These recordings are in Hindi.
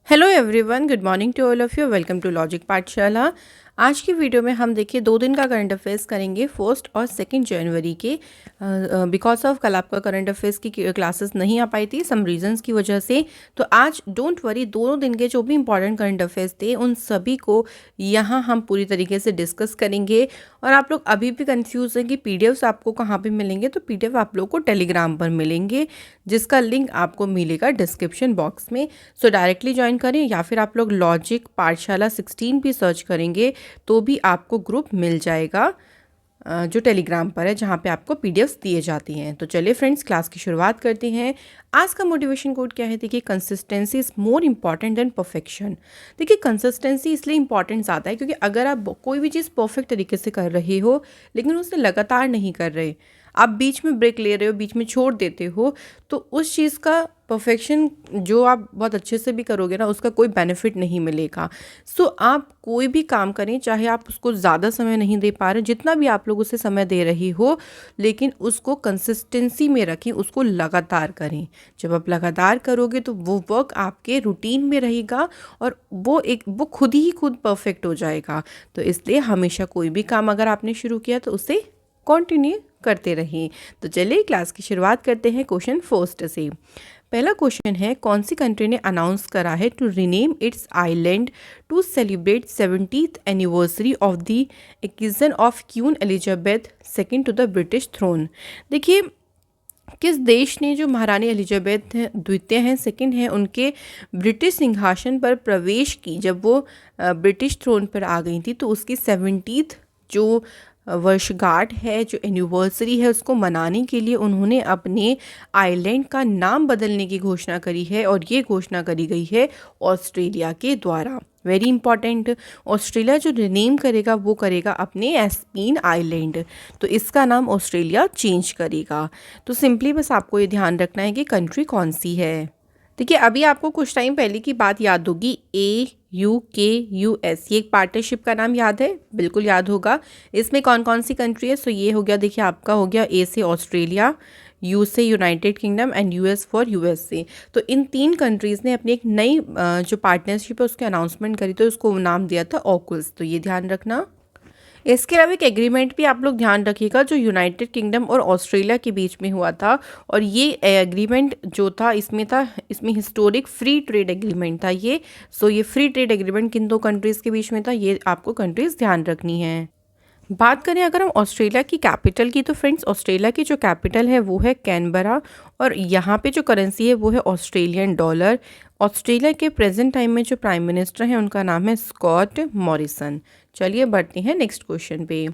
Hello everyone, good morning to all of you. Welcome to logic Pathshala. आज की वीडियो में हम देखिए 2 दिन का करंट अफेयर्स करेंगे, 1 और 2 जनवरी के। बिकॉज ऑफ कल आपका करंट अफेयर्स की क्लासेस नहीं आ पाई थी सम रीजंस की वजह से। तो आज डोंट वरी, दोनों दिन के जो भी इंपॉर्टेंट करंट अफेयर्स थे उन सभी को यहाँ हम पूरी तरीके से डिस्कस करेंगे। और आप लोग अभी भी कंफ्यूज हैं कि पीडीएफ्स आपको कहाँ पे मिलेंगे, तो पीडीएफ आप लोग को टेलीग्राम पर मिलेंगे, जिसका लिंक आपको मिलेगा डिस्क्रिप्शन बॉक्स में। सो डायरेक्टली ज्वाइन करें, या फिर आप लोग लॉजिक पाठशाला 16 भी सर्च करेंगे तो भी आपको ग्रुप मिल जाएगा जो टेलीग्राम पर है, जहाँ पे आपको पीडीएफ्स दिए जाती हैं। तो चलिए फ्रेंड्स, क्लास की शुरुआत करते हैं। आज का मोटिवेशन कोड क्या है? देखिए, consistency is more important than perfection. देखिए, कंसिस्टेंसी इसलिए इंपॉर्टेंट ज़्यादा है क्योंकि अगर आप कोई भी चीज़ परफेक्ट तरीके से कर रहे हो लेकिन उसे लगातार नहीं कर रहे, आप बीच में ब्रेक ले रहे हो, बीच में छोड़ देते हो, तो उस चीज़ का परफेक्शन जो आप बहुत अच्छे से भी करोगे ना, उसका कोई बेनिफिट नहीं मिलेगा। सो आप कोई भी काम करें, चाहे आप उसको ज़्यादा समय नहीं दे पा रहे, जितना भी आप लोग उसे समय दे रही हो, लेकिन उसको कंसिस्टेंसी में रखें, उसको लगातार करें। जब आप लगातार करोगे तो वो वर्क आपके रूटीन में रहेगा और वो खुद ही खुद परफेक्ट हो जाएगा। तो इसलिए हमेशा कोई भी काम अगर आपने शुरू किया तो उसे कंटिन्यू करते रहें। तो चलिए क्लास की शुरुआत करते हैं क्वेश्चन फर्स्ट से। पहला क्वेश्चन है, कौन सी कंट्री ने अनाउंस करा है to rename its island to celebrate 70th anniversary of the acquisition of Queen Elizabeth second to the British throne. देखिए, किस देश ने जो महारानी एलिजाबेथ द्वितीय हैं, सेकंड हैं, उनके ब्रिटिश सिंहासन पर प्रवेश की, जब वो ब्रिटिश थ्रोन पर आ गई थी, तो उसकी 70th जो वर्षगांठ है, जो एनिवर्सरी है, उसको मनाने के लिए उन्होंने अपने आइलैंड का नाम बदलने की घोषणा करी है। और ये घोषणा करी गई है ऑस्ट्रेलिया के द्वारा। वेरी इंपॉर्टेंट, ऑस्ट्रेलिया जो रिनेम करेगा वो करेगा अपने एस्पीन आइलैंड, तो इसका नाम ऑस्ट्रेलिया चेंज करेगा। तो सिंपली बस आपको ये ध्यान रखना है कि कंट्री कौन सी है। देखिए, अभी आपको कुछ टाइम पहले की बात याद होगी, AUKUS, ये एक पार्टनरशिप का नाम याद है? बिल्कुल याद होगा। इसमें कौन कौन सी कंट्री है? सो ये हो गया, देखिए आपका हो गया A से ऑस्ट्रेलिया, U से United kingdom and US for USA। तो इन 3 कंट्रीज़ ने अपनी एक नई जो पार्टनरशिप है उसकी अनाउंसमेंट करी, तो उसको नाम दिया था ऑकुस। तो ये ध्यान रखना। इसके अलावा एक एग्रीमेंट भी आप लोग ध्यान रखिएगा जो यूनाइटेड किंगडम और ऑस्ट्रेलिया के बीच में हुआ था। और ये एग्रीमेंट जो था, इसमें हिस्टोरिक फ्री ट्रेड एग्रीमेंट था ये। सो ये फ्री ट्रेड एग्रीमेंट किन 2 कंट्रीज़ के बीच में था, ये आपको कंट्रीज़ ध्यान रखनी है। बात करें अगर हम ऑस्ट्रेलिया की कैपिटल की, तो फ्रेंड्स ऑस्ट्रेलिया की जो कैपिटल है वो है कैनबरा, और यहाँ पे जो करेंसी है वो है ऑस्ट्रेलियन डॉलर। ऑस्ट्रेलिया के प्रेजेंट टाइम में जो प्राइम मिनिस्टर हैं उनका नाम है स्कॉट मॉरिसन। चलिए बढ़ते हैं नेक्स्ट क्वेश्चन पे।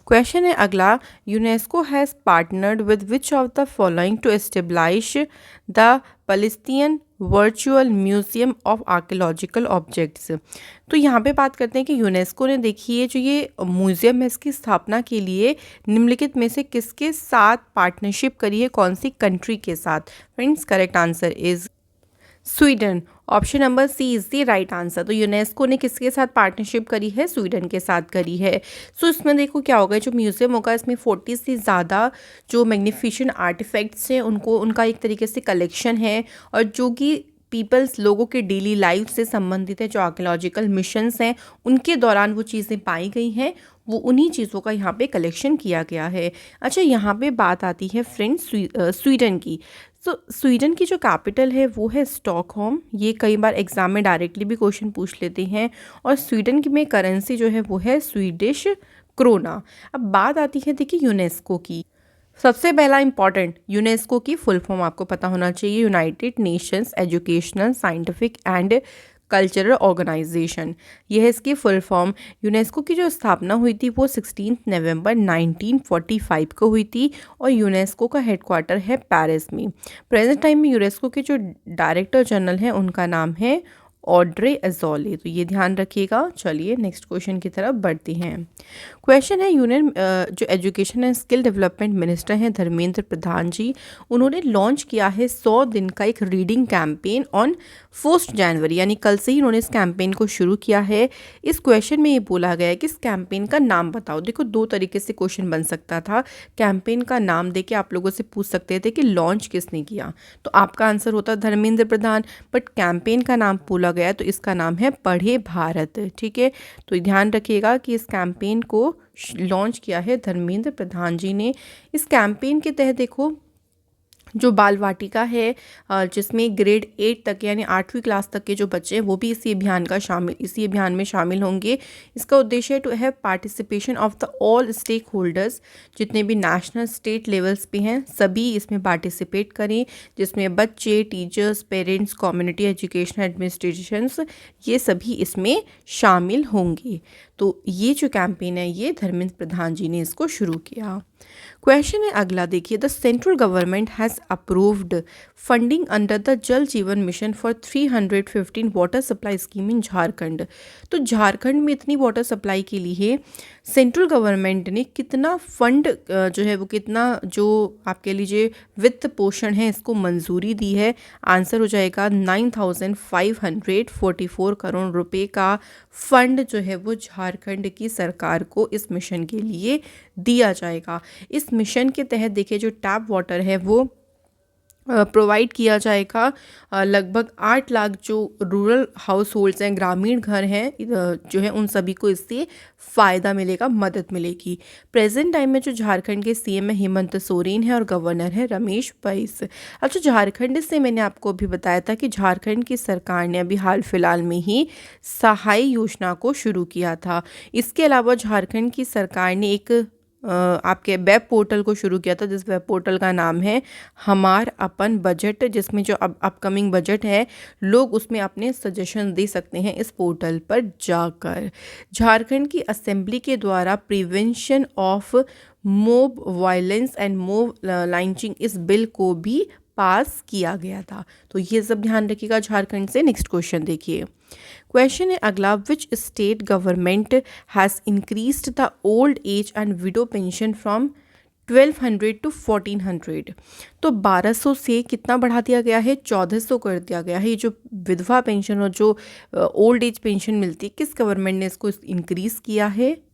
क्वेश्चन है अगला, UNESCO has partnered with which of the following to establish the Palestine virtual museum of archaeological objects. तो यहाँ पे बात करते हैं कि यूनेस्को ने, देखिए जो ये म्यूजियम है, इसकी स्थापना के लिए निम्नलिखित में से किसके साथ पार्टनरशिप करी है, कौन सी कंट्री के साथ? Friends, correct answer is Sweden. Option number C is the right answer. तो यूनेस्को ने किसके साथ पार्टनरशिप करी है? स्वीडन के साथ करी है। सो इसमें देखो क्या होगा, जो म्यूज़ियम होगा इसमें 40 से ज़्यादा जो मैग्निफिशेंट आर्टिफैक्ट्स हैं उनका एक तरीके से कलेक्शन है, और जो कि पीपल्स, लोगों के डेली लाइफ से संबंधित है, जो आर्कियोलॉजिकल मिशंस हैं उनके दौरान वो चीज़ें पाई गई हैं, वो उन्हीं चीज़ों का यहाँ पे कलेक्शन किया गया है। अच्छा, यहाँ पे बात आती है फ्रेंड्स स्वीडन की। तो स्वीडन की जो कैपिटल है वो है स्टॉकहोम। ये कई बार एग्जाम में डायरेक्टली भी क्वेश्चन पूछ लेते हैं। और स्वीडन की में करेंसी जो है वो है स्वीडिश क्रोना। अब बात आती है देखिए यूनेस्को की। सबसे पहला इंपॉर्टेंट, यूनेस्को की फुल फॉर्म आपको पता होना चाहिए, United Nations Educational Scientific and Cultural Organisation. यह है इसकी फुल फॉर्म। यूनेस्को की जो स्थापना हुई थी वो 16 नवंबर 1945 को हुई थी, और यूनेस्को का हेडक्वार्टर है पेरिस में। प्रेजेंट टाइम में यूनेस्को के जो डायरेक्टर जनरल हैं उनका नाम है ऑड्रे अजौले। तो ये ध्यान रखिएगा। चलिए नेक्स्ट क्वेश्चन की तरफ बढ़ते हैं। क्वेश्चन है, यूनियन जो education and skill development minister हैं धर्मेंद्र प्रधान जी, उन्होंने लॉन्च किया है 100 दिन का एक रीडिंग कैंपेन ऑन 1 जनवरी, यानी कल से ही उन्होंने इस कैंपेन को शुरू किया है। इस क्वेश्चन में ये बोला गया है कि इस कैंपेन का नाम बताओ। देखो, 2 तरीके से क्वेश्चन बन सकता था। कैंपेन का नाम दे के आप लोगों से पूछ सकते थे कि लॉन्च किसने किया, तो आपका आंसर होता धर्मेंद्र प्रधान। बट कैंपेन का नाम बोला गया है, तो इसका नाम है पढ़े भारत। ठीक है, तो ध्यान रखिएगा कि इस कैंपेन को लॉन्च किया है धर्मेंद्र प्रधान जी ने। इस कैंपेन के तहत देखो जो बाल वाटिका है जिसमें ग्रेड 8 तक यानी 8वीं क्लास तक के जो बच्चे हैं वो भी इसी अभियान में शामिल होंगे। इसका उद्देश्य है to have participation of the all stakeholders, जितने भी नेशनल स्टेट लेवल्स पे हैं सभी इसमें पार्टिसिपेट करें, जिसमें बच्चे, teachers, parents, community education administrations ये सभी इसमें शामिल होंगे। तो ये जो कैंपेन है ये धर्मेंद्र प्रधान जी ने इसको शुरू किया। क्वेश्चन है अगला, देखिए the central government has approved funding under the जल जीवन mission for 315 water supply scheme in Jharkhand. तो झारखंड में इतनी वाटर सप्लाई के लिए सेंट्रल गवर्नमेंट ने कितना फंड जो है वो कितना जो आप कह लीजिए वित्त पोषण है इसको मंजूरी दी है। आंसर हो जाएगा 9,544 करोड़ रुपए का फंड जो है वो झारखंड की सरकार को इस मिशन के लिए दिया जाएगा। इस मिशन के तहत देखिए जो टैप वाटर है वो प्रोवाइड किया जाएगा लगभग 8 लाख जो रूरल हाउस होल्ड्स हैं, ग्रामीण घर हैं जो है उन सभी को इससे फ़ायदा मिलेगा, मदद मिलेगी। प्रेजेंट टाइम में जो झारखंड के सीएम है हेमंत सोरेन है और गवर्नर है रमेश बैस। अच्छा, झारखंड से मैंने आपको अभी बताया था कि झारखंड की सरकार ने अभी हाल फिलहाल में ही सहाय योजना को शुरू किया था। इसके अलावा झारखंड की सरकार ने एक आपके वेब पोर्टल को शुरू किया था, जिस वेब पोर्टल का नाम है हमार अपन बजट, जिसमें जो अपकमिंग बजट है लोग उसमें अपने सजेशन दे सकते हैं इस पोर्टल पर जाकर। झारखंड की असेंबली के द्वारा prevention of mob violence and mob lynching इस बिल को भी पास किया गया था। तो ये सब ध्यान रखिएगा झारखंड से। नेक्स्ट क्वेश्चन देखिए, क्वेश्चन है अगला, which state government has increased the old age and widow pension from 1200 to 1400। तो 1200 से कितना बढ़ा दिया गया है, 1400 कर दिया गया है। ये जो विधवा पेंशन और जो ओल्ड एज पेंशन मिलती है किस गवर्नमेंट ने इसको इंक्रीज़ किया है?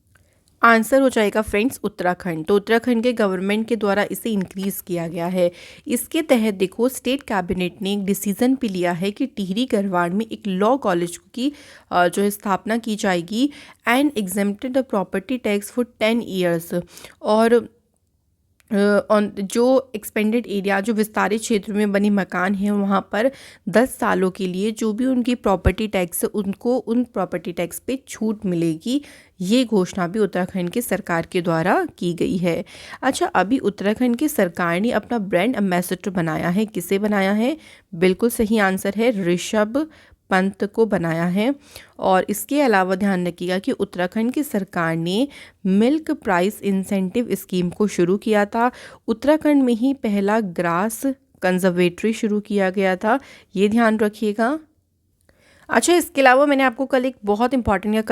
आंसर हो जाएगा फ्रेंड्स उत्तराखंड। तो उत्तराखंड के गवर्नमेंट के द्वारा इसे इंक्रीज़ किया गया है। इसके तहत देखो स्टेट कैबिनेट ने एक डिसीजन भी लिया है कि टिहरी गढ़वाल में एक लॉ कॉलेज की जो है स्थापना की जाएगी and exempted the property tax for 10 years. और जो एक्सपेंडेड एरिया जो विस्तारित क्षेत्र में बने मकान हैं वहाँ पर 10 सालों के लिए जो भी उनकी प्रॉपर्टी टैक्स है उनको उन प्रॉपर्टी टैक्स पे छूट मिलेगी। ये घोषणा भी उत्तराखंड की सरकार के द्वारा की गई है। अच्छा, अभी उत्तराखंड की सरकार ने अपना ब्रांड एम्बेसडर बनाया है। किसे बनाया है? बिल्कुल सही आंसर है ऋषभ पंत को बनाया है। और इसके अलावा ध्यान रखिएगा कि उत्तराखंड की सरकार ने मिल्क प्राइस इंसेंटिव स्कीम को शुरू किया था। उत्तराखंड में ही पहला ग्रास कंजर्वेटरी शुरू किया गया था, ये ध्यान रखिएगा। अच्छा, इसके अलावा मैंने आपको कल एक बहुत इंपॉर्टेंट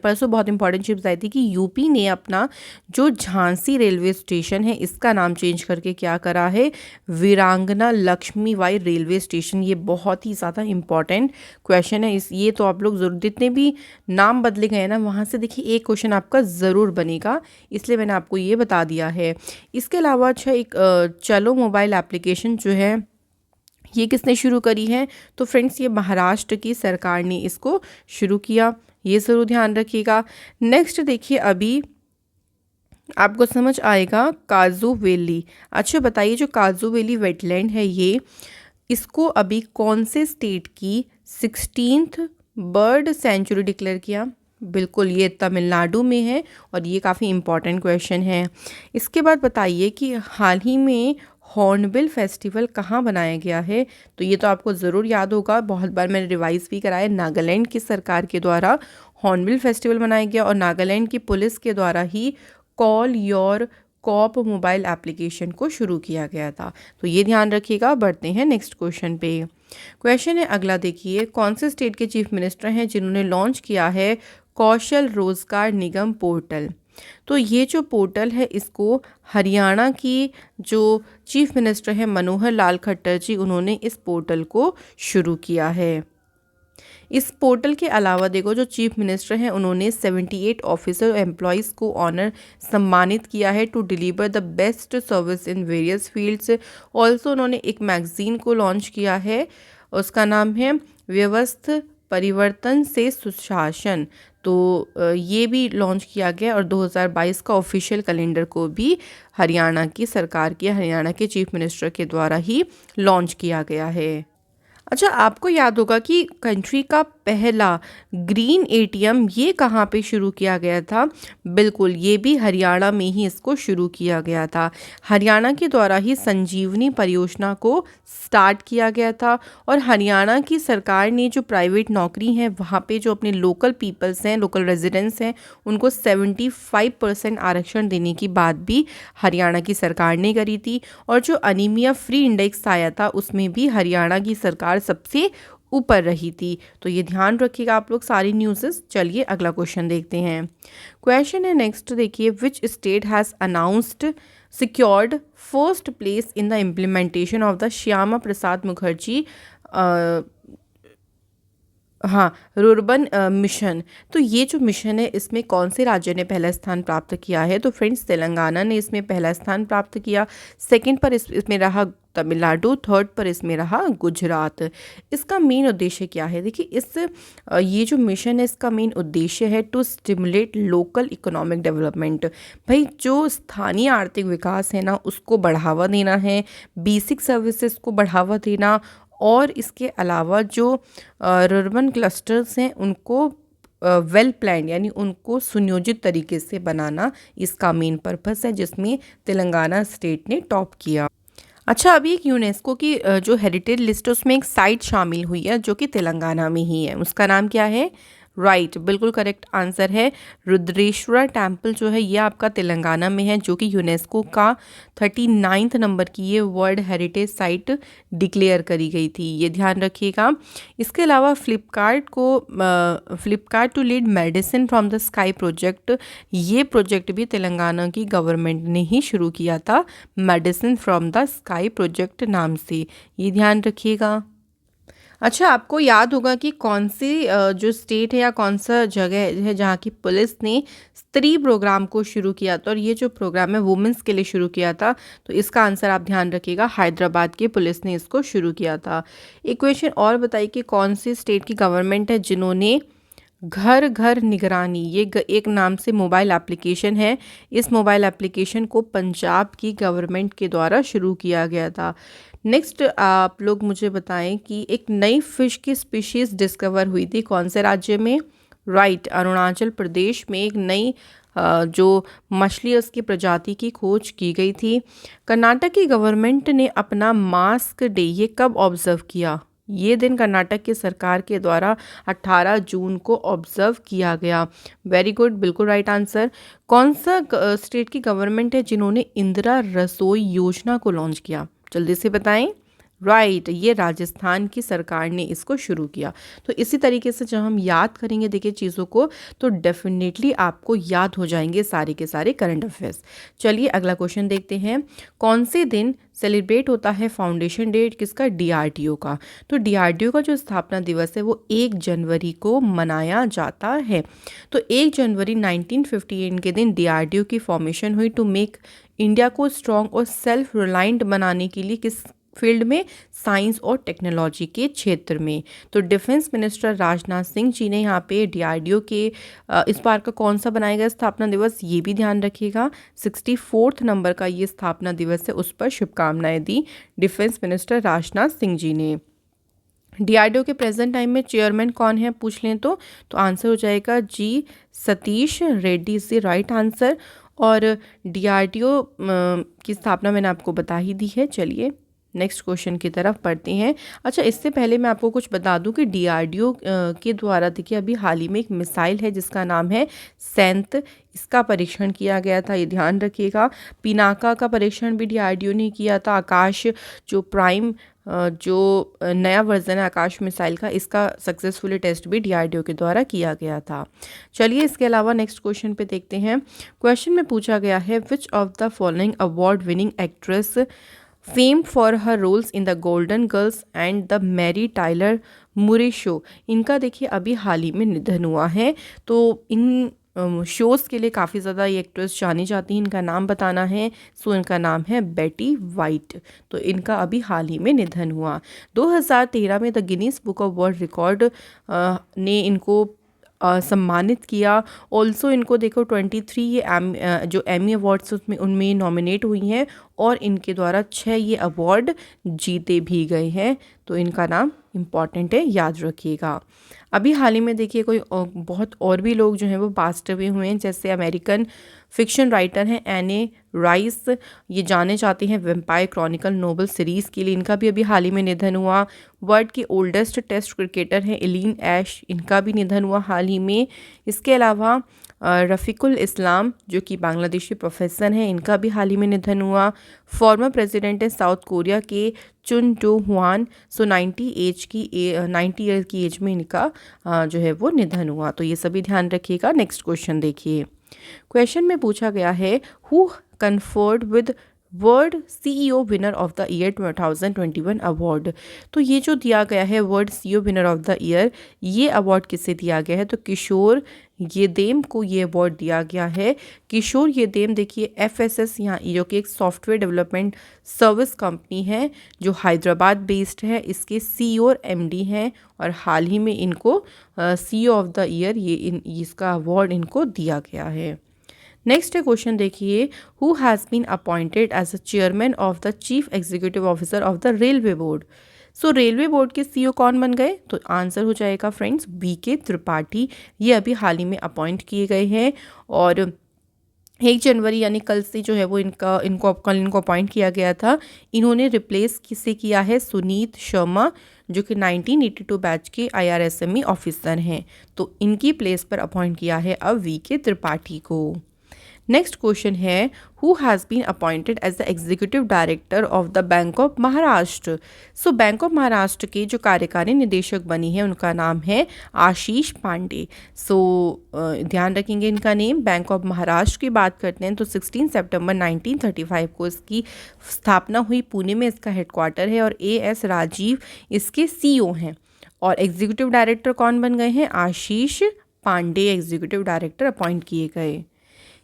परसों बहुत इंपॉर्टेंट चीज़ बताई थी कि यूपी ने अपना जो झांसी रेलवे स्टेशन है इसका नाम चेंज करके क्या करा है, वीरांगना लक्ष्मीबाई रेलवे स्टेशन। ये बहुत ही ज़्यादा इंपॉर्टेंट क्वेश्चन है। ये तो आप लोग ज़रूर, जितने भी नाम बदले गए ना वहाँ से देखिए एक क्वेश्चन आपका ज़रूर बनेगा, इसलिए मैंने आपको ये बता दिया है। इसके अलावा अच्छा, एक चलो मोबाइल एप्लीकेशन जो है ये किसने शुरू करी है? तो फ्रेंड्स ये महाराष्ट्र की सरकार ने इसको शुरू किया, ये ज़रूर ध्यान रखिएगा। नेक्स्ट देखिए, अभी आपको समझ आएगा काजू वैली। अच्छा बताइए, जो काजू वैली वेटलैंड है ये इसको अभी कौन से स्टेट की 16th बर्ड सेंचुरी डिक्लेयर किया? बिल्कुल, ये तमिलनाडु में है और ये काफ़ी इम्पॉर्टेंट क्वेश्चन है। इसके बाद बताइए कि हाल ही में हॉर्नबिल फेस्टिवल कहाँ बनाया गया है? तो ये तो आपको ज़रूर याद होगा, बहुत बार मैंने रिवाइज़ भी कराया। नागालैंड की सरकार के द्वारा हॉर्नबिल फेस्टिवल बनाया गया और नागालैंड की पुलिस के द्वारा ही call your cop mobile application को शुरू किया गया था। तो ये ध्यान रखिएगा। बढ़ते हैं नेक्स्ट क्वेश्चन पे। क्वेश्चन है अगला, देखिए कौन से स्टेट के चीफ मिनिस्टर हैं जिन्होंने लॉन्च किया है कौशल रोजगार निगम पोर्टल? तो ये जो पोर्टल है इसको हरियाणा की जो चीफ मिनिस्टर है मनोहर लाल खट्टर जी, उन्होंने इस पोर्टल को शुरू किया है। इस पोर्टल के अलावा देखो जो चीफ मिनिस्टर हैं उन्होंने 78 ऑफिसर एम्प्लॉयज़ को ऑनर सम्मानित किया है to deliver the best service in various fields. Also उन्होंने एक मैगजीन को लॉन्च किया है, उसका नाम है व्यवस्थित परिवर्तन से सुशासन, तो ये भी लॉन्च किया गया और 2022 का ऑफिशियल कैलेंडर को भी हरियाणा की सरकार के, हरियाणा के चीफ मिनिस्टर के द्वारा ही लॉन्च किया गया है। अच्छा, आपको याद होगा कि कंट्री का पहला ग्रीन एटीएम ये कहाँ पे शुरू किया गया था? बिल्कुल, ये भी हरियाणा में ही इसको शुरू किया गया था। हरियाणा के द्वारा ही संजीवनी परियोजना को स्टार्ट किया गया था और हरियाणा की सरकार ने जो प्राइवेट नौकरी है वहाँ पे जो अपने लोकल पीपल्स हैं, लोकल रेजिडेंट्स हैं, उनको 75% आरक्षण देने की बात भी हरियाणा की सरकार ने करी थी। और जो अनीमिया फ्री इंडेक्स आया था उसमें भी हरियाणा की सरकार सबसे ऊपर रही थी। तो ये ध्यान रखिएगा आप लोग सारी न्यूज़ेस। चलिए अगला क्वेश्चन देखते हैं। क्वेश्चन है नेक्स्ट, देखिए, which state has announced secured first place in the implementation of the Shyama Prasad Mukherjee rurban mission. तो ये जो मिशन है इसमें कौन से राज्य ने पहला स्थान प्राप्त किया है? तो फ्रेंड्स, तेलंगाना ने इसमें पहला स्थान प्राप्त किया। सेकंड पर इसमें रहा तमिलनाडु, थर्ड पर इसमें रहा गुजरात। इसका मेन उद्देश्य क्या है? देखिए, ये जो मिशन है इसका मेन उद्देश्य है to stimulate local economic development. भाई, जो स्थानीय आर्थिक विकास है ना उसको बढ़ावा देना है, बेसिक सर्विसेज को बढ़ावा देना, और इसके अलावा जो अर्बन क्लस्टर्स हैं उनको वेल प्लान यानी उनको सुनियोजित तरीके से बनाना इसका मेन पर्पस है, जिसमें तेलंगाना स्टेट ने टॉप किया। अच्छा, अभी एक यूनेस्को की जो हेरिटेज लिस्ट है उसमें एक साइट शामिल हुई है जो कि तेलंगाना में ही है। उसका नाम क्या है? राइट, बिल्कुल करेक्ट आंसर है रुद्रेश्वर टेम्पल जो है ये आपका तेलंगाना में है, जो कि यूनेस्को का 39 नंबर की ये वर्ल्ड हेरिटेज साइट डिक्लेयर करी गई थी, ये ध्यान रखिएगा। इसके अलावा Flipkart to lead medicine from the sky project, ये प्रोजेक्ट भी तेलंगाना की गवर्नमेंट ने ही शुरू किया था, medicine from the sky project नाम से, ये ध्यान रखिएगा। अच्छा, आपको याद होगा कि कौन सी जो स्टेट है या कौन सा जगह है जहाँ की पुलिस ने स्त्री प्रोग्राम को शुरू किया था, और ये जो प्रोग्राम है वुमेंस के लिए शुरू किया था। तो इसका आंसर आप ध्यान रखिएगा, हैदराबाद की पुलिस ने इसको शुरू किया था। एक क्वेश्चन और बताइए कि कौन सी स्टेट की गवर्नमेंट है जिन्होंने घर घर निगरानी, ये एक नाम से मोबाइल एप्लीकेशन है, इस मोबाइल एप्लीकेशन को पंजाब की गवर्नमेंट के द्वारा शुरू किया गया था। नेक्स्ट, आप लोग मुझे बताएं कि एक नई फिश की स्पीशीज़ डिस्कवर हुई थी कौन से राज्य में? राइट, अरुणाचल प्रदेश में एक नई जो मछली उसकी प्रजाति की खोज की गई थी। कर्नाटक की गवर्नमेंट ने अपना मास्क डे ये कब ऑब्जर्व किया? ये दिन कर्नाटक की सरकार के द्वारा 18 जून को ऑब्जर्व किया गया। वेरी गुड, बिल्कुल राइट आंसर। कौन सा स्टेट की गवर्नमेंट है जिन्होंने इंदिरा रसोई योजना को लॉन्च किया? जल्दी से बताएं। राइट, ये राजस्थान की सरकार ने इसको शुरू किया। तो इसी तरीके से जब हम याद करेंगे देखिए चीज़ों को, तो डेफिनेटली आपको याद हो जाएंगे सारे के सारे करंट अफेयर्स। चलिए अगला क्वेश्चन देखते हैं। कौन से दिन सेलिब्रेट होता है फाउंडेशन डेट किसका? डीआरडीओ का। तो डीआरडीओ का जो स्थापना दिवस है वो 1 जनवरी को मनाया जाता है। तो 1 जनवरी 1958 के दिन डीआरडीओ की फॉर्मेशन हुई टू मेक इंडिया को स्ट्रॉन्ग और सेल्फ रिलायंट बनाने के लिए, किस फील्ड में? साइंस और टेक्नोलॉजी के क्षेत्र में। तो डिफेंस मिनिस्टर राजनाथ सिंह जी ने यहाँ पे डीआरडीओ के इस बार का कौन सा बनाया गया स्थापना दिवस, ये भी ध्यान रखिएगा। 64 नंबर का ये स्थापना दिवस है, उस पर शुभकामनाएं दी डिफेंस मिनिस्टर राजनाथ सिंह जी ने। डीआरडीओ के प्रेजेंट टाइम में चेयरमैन कौन है पूछ लें तो आंसर हो जाएगा G Satish Reddy is the right answer. और डीआरडीओ की स्थापना मैंने आपको बता ही दी है। चलिए नेक्स्ट क्वेश्चन की तरफ पढ़ते हैं। अच्छा, इससे पहले मैं आपको कुछ बता दूं कि डीआरडीओ के द्वारा देखिए अभी हाल ही में एक मिसाइल है जिसका नाम है सैंत, इसका परीक्षण किया गया था, ये ध्यान रखिएगा। पिनाका का परीक्षण भी डीआरडीओ ने किया था। आकाश जो प्राइम जो नया वर्जन है आकाश मिसाइल का, इसका सक्सेसफुली टेस्ट भी डीआरडीओ के द्वारा किया गया था। चलिए इसके अलावा नेक्स्ट क्वेश्चन पे देखते हैं। क्वेश्चन में पूछा गया है which of the following award winning actress famed for her roles in the Golden Girls and the Mary Tyler Moore show, इनका देखिए अभी हाल ही में निधन हुआ है। तो इन शोज़ के लिए काफ़ी ज़्यादा ये एक्ट्रेस जानी जाती हैं। इनका नाम बताना है। सो इनका नाम है बेटी वाइट। तो इनका अभी हाल ही में निधन हुआ। 2013 में the Guinness book of world record ने इनको सम्मानित किया। ऑल्सो इनको देखो 23 ये जो एमी अवार्ड्स उसमें उनमें नॉमिनेट हुई हैं और इनके द्वारा 6 ये अवार्ड जीते भी गए हैं। तो इनका नाम इम्पॉर्टेंट है, याद रखिएगा। अभी हाल ही में देखिए कोई बहुत और भी लोग जो हैं वो पास्ट अवे हुए हैं, जैसे अमेरिकन फिक्शन राइटर हैं एने राइस। ये जाने जाते हैं वेम्पायर क्रॉनिकल नोवेल सीरीज़ के लिए। इनका भी अभी हाल ही में निधन हुआ। वर्ल्ड के ओल्डेस्ट टेस्ट क्रिकेटर हैं एलिन ऐश। इनका भी निधन हुआ हाल ही में। इसके अलावा रफ़ीकुल इस्लाम जो कि बांग्लादेशी प्रोफेसर हैं, इनका भी हाल ही में निधन हुआ। फॉर्मर प्रेसिडेंट है साउथ कोरिया के चुन डो हुआन। सो 90 ईयर की एज में इनका जो है वो निधन हुआ। तो ये सभी ध्यान रखिएगा। नेक्स्ट क्वेश्चन देखिए। क्वेश्चन में पूछा गया है who conferred with world CEO winner of the year 2021 award. तो ये जो दिया गया है world CEO winner of the year, ये अवार्ड किसे दिया गया है? तो किशोर येदेम को ये अवार्ड दिया गया है। किशोर येदेम देखिए FSS यहाँ जो कि एक सॉफ्टवेयर डेवलपमेंट सर्विस कंपनी है जो हैदराबाद बेस्ड है, इसके CEO और MD हैं और हाल ही में इनको CEO ऑफ द ईयर इसका अवार्ड इनको दिया गया है। नेक्स्ट क्वेश्चन देखिए, who has been appointed as a chairman of the chief executive officer of the railway board. So railway board के CEO कौन बन गए? तो आंसर हो जाएगा फ्रेंड्स BK त्रिपाठी। ये अभी हाल ही में अपॉइंट किए गए हैं और 1 जनवरी यानी कल से जो है वो इनको अपॉइंट किया गया था। इन्होंने रिप्लेस किसे किया है? सुनीत शर्मा जो कि 1982 बैच के IRSME ऑफिसर हैं। तो इनकी प्लेस पर अपॉइंट किया है अब VK त्रिपाठी को। नेक्स्ट क्वेश्चन है who has been appointed as the executive director of the bank of Maharashtra. So bank of Maharashtra के जो कार्यकारी निदेशक बनी है उनका नाम है आशीष पांडे। सो ध्यान रखेंगे इनका नेम। बैंक ऑफ महाराष्ट्र की बात करते हैं तो 16 सितंबर 1935 को इसकी स्थापना हुई। पुणे में इसका हेडक्वार्टर है और AS राजीव इसके CEO हैं। और एग्जीक्यूटिव डायरेक्टर कौन बन गए हैं? Ashish Pandey executive director appoint किए गए।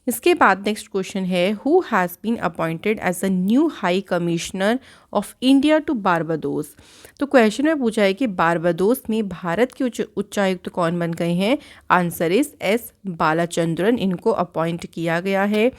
इसके बाद नेक्स्ट क्वेश्चन है who has been appointed as a new high commissioner of India to Barbados. तो क्वेश्चन में पूछा है कि बारबाडोस में भारत के उच्चायुक्त कौन बन गए हैं? Answer is S Balachandran. इनको अपॉइंट किया गया है।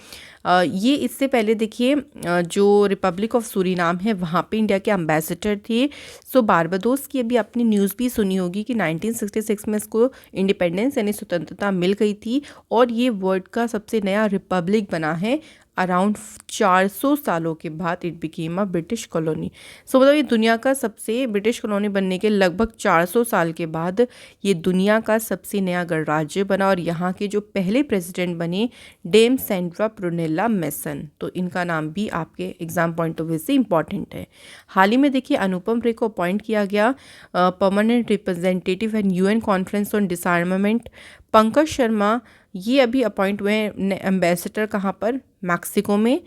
ये इससे पहले देखिए जो रिपब्लिक ऑफ सूरीनाम है वहाँ पे इंडिया के एम्बेसडर थे। सो बारबाडोस की अभी आपने न्यूज़ भी सुनी होगी कि 1966 में इसको इंडिपेंडेंस यानी स्वतंत्रता मिल गई थी और ये वर्ल्ड का सबसे नया रिपब्लिक बना है। अराउंड 400 सालों के बाद it became a British colony. So मतलब ये दुनिया का सबसे ब्रिटिश कॉलोनी बनने के लगभग 400 साल के बाद ये दुनिया का सबसे नया गणराज्य बना और यहाँ के जो पहले प्रेसिडेंट बने डेम सेंड्रा प्रुनेला मेसन। तो इनका नाम भी आपके एग्जाम पॉइंट ऑफ व्यू से इंपॉर्टेंट है। हाल ही में देखिए अनुपम रे को अपॉइंट किया गया permanent representative and UN conference on डिसआर्मामेंट। Pankaj Sharma ये अभी अपॉइंट हुए हैं एम्बेसडर कहाँ पर? मैक्सिको में।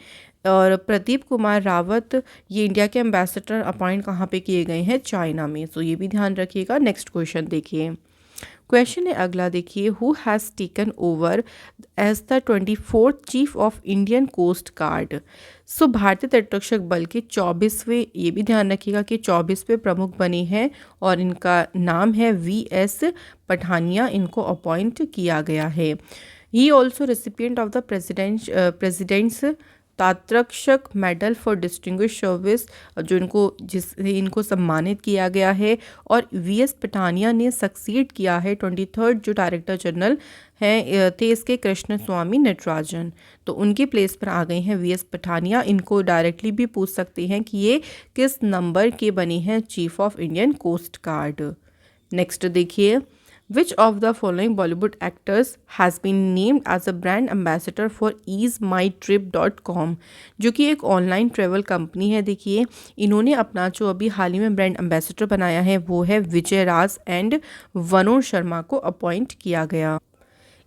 और प्रदीप कुमार रावत ये इंडिया के एम्बेसडर अपॉइंट कहाँ पे किए गए हैं? चाइना में। सो ये भी ध्यान रखिएगा। नेक्स्ट क्वेश्चन देखिए। क्वेश्चन है अगला देखिए who has taken over as the 24th chief of Indian coast guard. So भारतीय तटरक्षक बल के 24वें, ये भी ध्यान रखिएगा कि 24वें प्रमुख बने हैं और इनका नाम है VS पठानिया। इनको अपॉइंट किया गया है। He also recipient of the president's तटरक्षक मेडल फॉर डिस्टिंग्विश सर्विस जो जिससे इनको सम्मानित किया गया है। और VS पठानिया ने सक्सीड किया है 23rd जो डायरेक्टर जनरल हैं थे इसके कृष्ण स्वामी नटराजन। तो उनकी प्लेस पर आ गए हैं VS पठानिया। इनको डायरेक्टली भी पूछ सकते हैं कि ये किस नंबर के बने हैं chief of Indian coast guard. Next देखिए Which of the following Bollywood actors has been named as a brand ambassador for easemytrip.com जो कि एक ऑनलाइन ट्रैवल कंपनी है। देखिए इन्होंने अपना जो अभी हाल ही में ब्रांड एम्बेसडर बनाया है वो है विजय राज एंड वरुण शर्मा को अपॉइंट किया गया।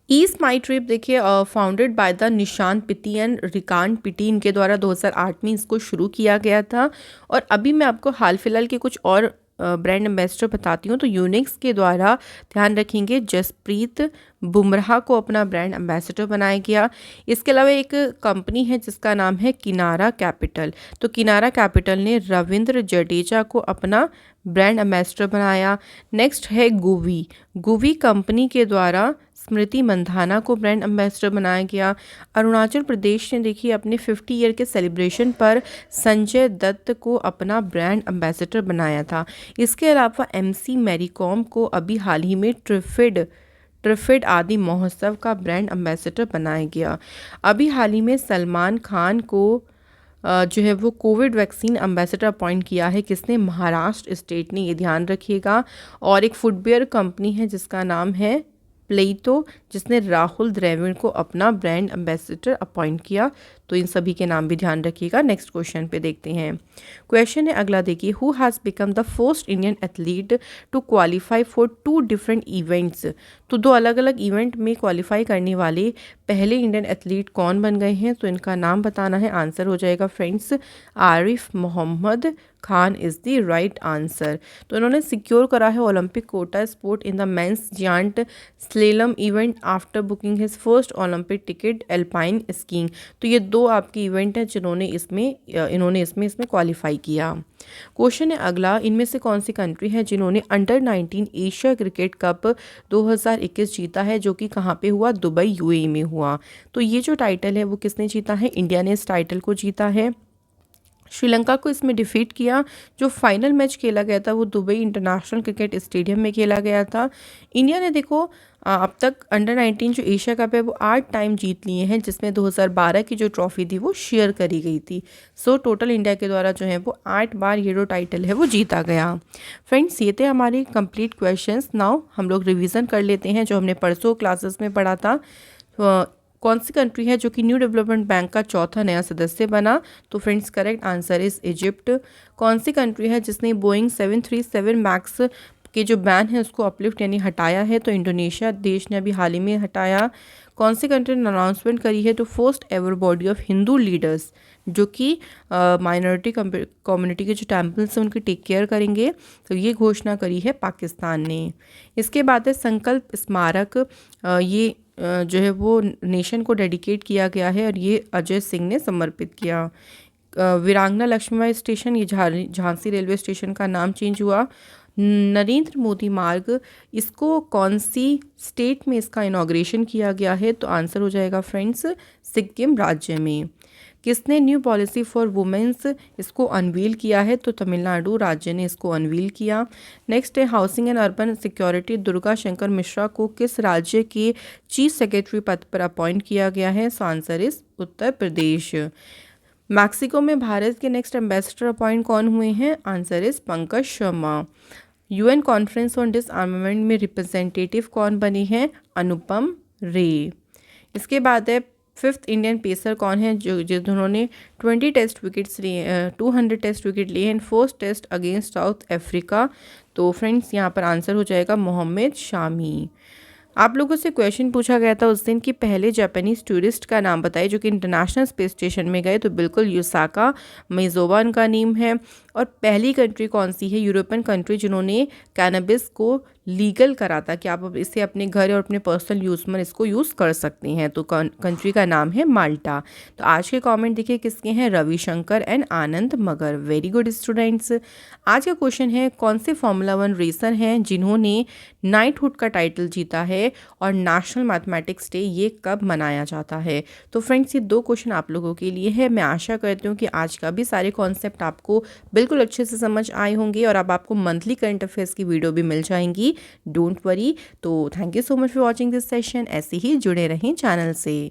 ईस्ट माई ट्रिप देखिए founded by the Nishant Pitti and Rikant Pitti, इनके द्वारा 2008 में इसको शुरू किया गया था। और अभी मैं आपको हाल फिलहाल के कुछ और ब्रांड एम्बेसडर बताती हूँ तो यूनिक्स के द्वारा ध्यान रखेंगे जसप्रीत बुमराह को अपना ब्रांड एम्बेसडर बनाया गया। इसके अलावा एक कंपनी है जिसका नाम है किनारा कैपिटल, तो किनारा कैपिटल ने रविंद्र जडेजा को अपना ब्रांड एम्बेसडर बनाया। नेक्स्ट है गुवी, गुवी कंपनी के द्वारा स्मृति मंधाना को ब्रांड एम्बेसडर बनाया गया। अरुणाचल प्रदेश ने देखिए अपने 50 ईयर के सेलिब्रेशन पर संजय दत्त को अपना ब्रांड एम्बेसडर बनाया था। इसके अलावा MC मैरी कॉम को अभी हाल ही में ट्रिफिड आदि महोत्सव का ब्रांड एम्बेसडर बनाया गया। अभी हाल ही में सलमान खान को जो है वो कोविड वैक्सीन एम्बेसडर अपॉइंट किया है। किसने? महाराष्ट्र स्टेट ने, ये ध्यान रखिएगा। और एक फुटवेयर कंपनी है जिसका नाम है प्लेटो, जिसने राहुल द्रविड़ को अपना ब्रांड एम्बेसडर अपॉइंट किया। तो इन सभी के नाम भी ध्यान रखिएगा। नेक्स्ट क्वेश्चन पे देखते हैं। क्वेश्चन है अगला, देखिए, who has become the first Indian athlete to qualify for 2 different events. तो 2 अलग अलग इवेंट में क्वालिफाई करने वाले पहले इंडियन एथलीट कौन बन गए हैं? तो इनका नाम बताना है। आंसर हो जाएगा friends Arif Mohammad Khan is the right answer. तो इन्होंने सिक्योर करा है Olympic quota sport in the men's giant slalom event after booking his first Olympic ticket alpine skiing. तो ये 2 आपके इवेंट हैं जिन्होंने इन्होंने इसमें क्वालिफाई किया। क्वेश्चन है अगला, इनमें से कौन सी कंट्री है जिन्होंने अंडर 19 एशिया क्रिकेट कप 2021 जीता है, जो कि कहाँ पे हुआ? दुबई UAE में हुआ। तो ये जो टाइटल है वो किसने जीता है? इंडिया ने इस टाइटल को जीता है। श्रीलंका को इसमें डिफीट किया। जो फाइनल मैच खेला गया था वो दुबई इंटरनेशनल क्रिकेट स्टेडियम में खेला गया था। इंडिया ने देखो अब तक अंडर 19 जो एशिया कप है वो 8 टाइम जीत लिए हैं, जिसमें 2012 की जो ट्रॉफी थी वो शेयर करी गई थी। सो टोटल इंडिया के द्वारा जो है वो 8 बार ये जो टाइटल है वो जीता गया। फ्रेंड्स, ये थे हमारे कंप्लीट क्वेश्चंस। नाउ हम लोग रिवीजन कर लेते हैं जो हमने परसों क्लासेस में पढ़ा था। कौन सी कंट्री है जो कि न्यू डेवलपमेंट बैंक का चौथा नया सदस्य बना? तो friends, correct answer is Egypt. कौन सी कंट्री है जिसने बोइंग 737 मैक्स के जो बैन है उसको अपलिफ्ट यानी हटाया है? तो इंडोनेशिया देश ने अभी हाल ही में हटाया। कौन सी कंट्री ने अनाउंसमेंट करी है? तो first ever body of Hindu leaders जो कि माइनॉरिटी कम्युनिटी के जो टेम्पल्स हैं उनकी टेक केयर करेंगे, तो ये घोषणा करी है पाकिस्तान ने। इसके बाद है संकल्प स्मारक, ये जो है वो नेशन को डेडिकेट किया गया है और ये अजय सिंह ने समर्पित किया। वीरांगना लक्ष्मीबाई स्टेशन, ये झांसी रेलवे स्टेशन का नाम चेंज हुआ। नरेंद्र मोदी मार्ग, इसको कौन सी स्टेट में इसका इनॉग्रेशन किया गया है? तो आंसर हो जाएगा फ्रेंड्स सिक्किम राज्य में। किसने न्यू पॉलिसी फॉर वुमेन्स इसको अनवील किया है? तो तमिलनाडु राज्य ने इसको अनवील किया। नेक्स्ट है housing and urban security, Durga Shankar Mishra को किस राज्य के चीफ सेक्रेटरी पद पर अपॉइंट किया गया है? So answer is Uttar Pradesh. Mexico में भारत के नेक्स्ट एम्बेसडर अपॉइंट कौन हुए हैं? Answer is Pankaj Sharma. UN conference on डिसआर्मामेंट में रिप्रेजेंटेटिव कौन बने हैं? अनुपम रे। इसके बाद है 5th इंडियन पेसर कौन है जिन्होंने 20 टेस्ट विकेट्स लिए, 200 टेस्ट विकेट लिए हैं first test against South Africa? तो फ्रेंड्स यहाँ पर आंसर हो जाएगा मोहम्मद शामी। आप लोगों से क्वेश्चन पूछा गया था उस दिन कि पहले जापानीज टूरिस्ट का नाम बताइए जो कि इंटरनेशनल स्पेस स्टेशन में गए, तो बिल्कुल युसाका मेजोवा उनका नेम है। और पहली कंट्री कौन सी है यूरोपियन कंट्री जिन्होंने कैनबिस को लीगल करा था कि आप इसे अपने घर और अपने पर्सनल यूज़ में इसको यूज़ कर सकते हैं? तो कंट्री का नाम है माल्टा। तो आज के कमेंट देखिए किसके हैं? रविशंकर एंड आनंद मगर। Very good students. आज का क्वेश्चन है कौन से फार्मूला 1 रेसर हैं जिन्होंने नाइटहुड का टाइटल जीता है और नेशनल मैथमेटिक्स डे ये कब मनाया जाता है? तो फ्रेंड्स, ये 2 क्वेश्चन आप लोगों के लिए है। मैं आशा करती हूँ कि आज का भी सारे कॉन्सेप्ट आपको बिल्कुल अच्छे से समझ आए होंगे और अब आपको मंथली करंट अफेयर्स की वीडियो भी मिल जाएंगी, डोंट वरी। तो thank you so much for watching this session. ऐसे ही जुड़े रहें चैनल से।